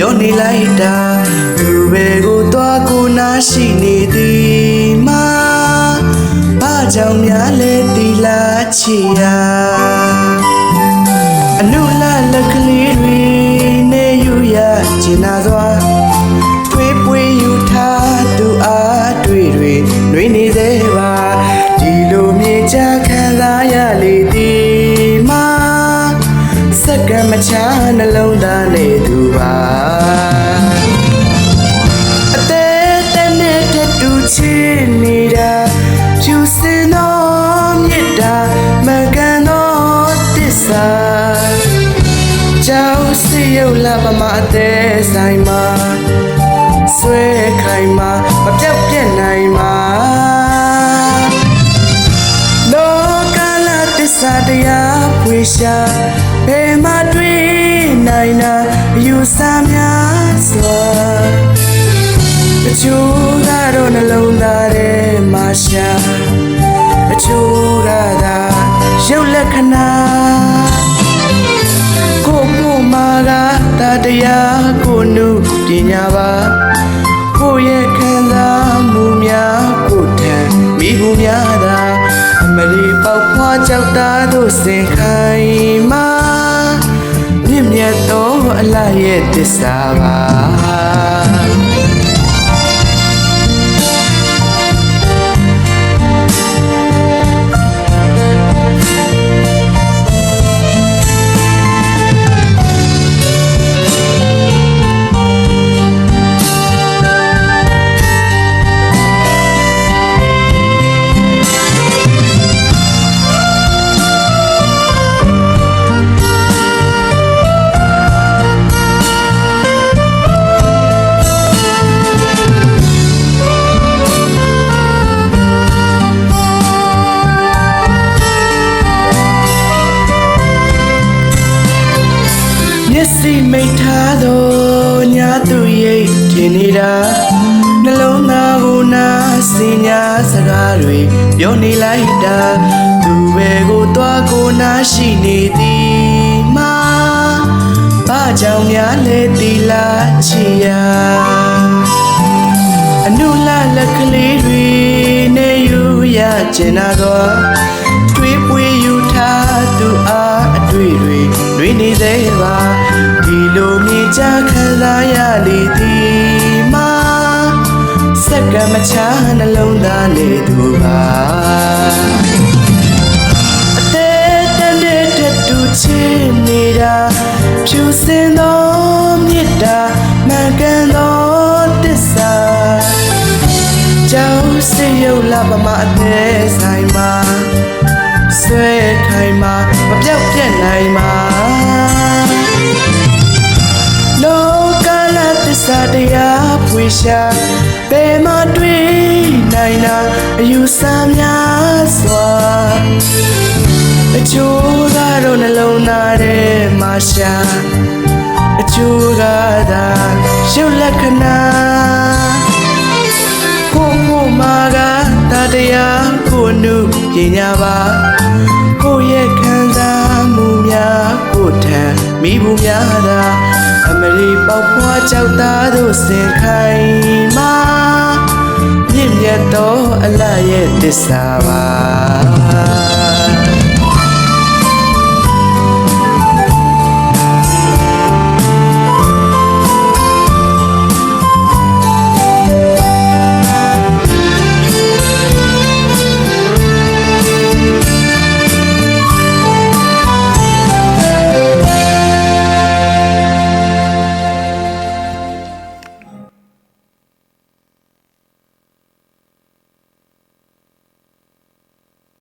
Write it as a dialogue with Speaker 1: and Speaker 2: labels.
Speaker 1: ပြောနေလိုက်တာသူပဲကိုသွားကိုနာရှိနေသည်မှာဘာကြောင့်များလဲတီလာချီယာအနုလာလက်ကလေးတွေနေယူရကျင်နာစွာထွေးပွေယူထားသူအားတွေ့တွေနှွေးနေသေးပါဒီလိုမြေချခံစားရလေသည်မှာစက္ကန့်မချနှလုံးသားနေသူပါအသေးတနဲ့တူချစ်နေတာဖြူစင်သောမြတ်တာမကန်သောတစ္ဆာကြောက်စီရုပ်လာပမအသေးဆိုင်မှာဆွဲခိုင်မှာမပြောက်ပြက်နိုင်မှာလောကလာတစ္ဆာတရားဖွေရှာဘယ်မှာတွေ့နိုင်နာယူဆများစွာအချို့ကတော့နှလုံးသားထဲမှာရှာအချို့ကသာရုပ်လက္ခဏာကိုကိုမာကတာတရားကိုနုပညာပါကိုရဲ့ခံစားမှုများကိုထံမိဘူးများသာအမလီပေါက်ဖွားကြောက်သားတို့စင်ခိုင်မာမြင့်မြတ်သောအလားရဲ့တစ္ဆာပါမျက်စိမိတ်ထားသောညာသူရိတ်ထင်နေတာနှလုံးသားကိုနာစင်ညာစကားတွေပြောနေလိုက်တာသူပဲကိုသွားကိုနာရှိနေသည်မှာဘာကြောင့်များလဲတီလာချီယာအနုလာလက်ကလေးတွေနေယူရကျင်နာသောထွေးပွေယူထားသူအားအတွေ့တွေတွေနေသေးပါဒီလိုမြေချခံစားရလေသည်မှာစက္ကန့်မချနှလုံးသားနေသူပါအသေးတနဲ့တူချစ်နေတာဖြူစင်သောမြတ်တာမကန်သောတစ္ဆာကြောက်စိတ်ရုပ်လာပမအသေးဆိုင်မှာဆွဲခိုင်မှာမပြောက်ပြက်နိုင်မှာလောကလာတစ္ဆာတရားဖွေရှာဘယ်မှာတွေ့နိုင်နာအယူဆများစွာအချို့ကတော့နှလုံးသားထဲမှာရှာအချို့ကသာရုပ်လက္ခဏာကိုမာကတာတရားကိုနုပညာပါကိုရဲ့ခံစားမှုများကိုထံမိဘူးများသာအမလီပေါက်ဖွားကြောက်သားတို့စင်ခိုင်မာမြင့်မြတ်သောအလားရဲ့တစ္ဆာပါ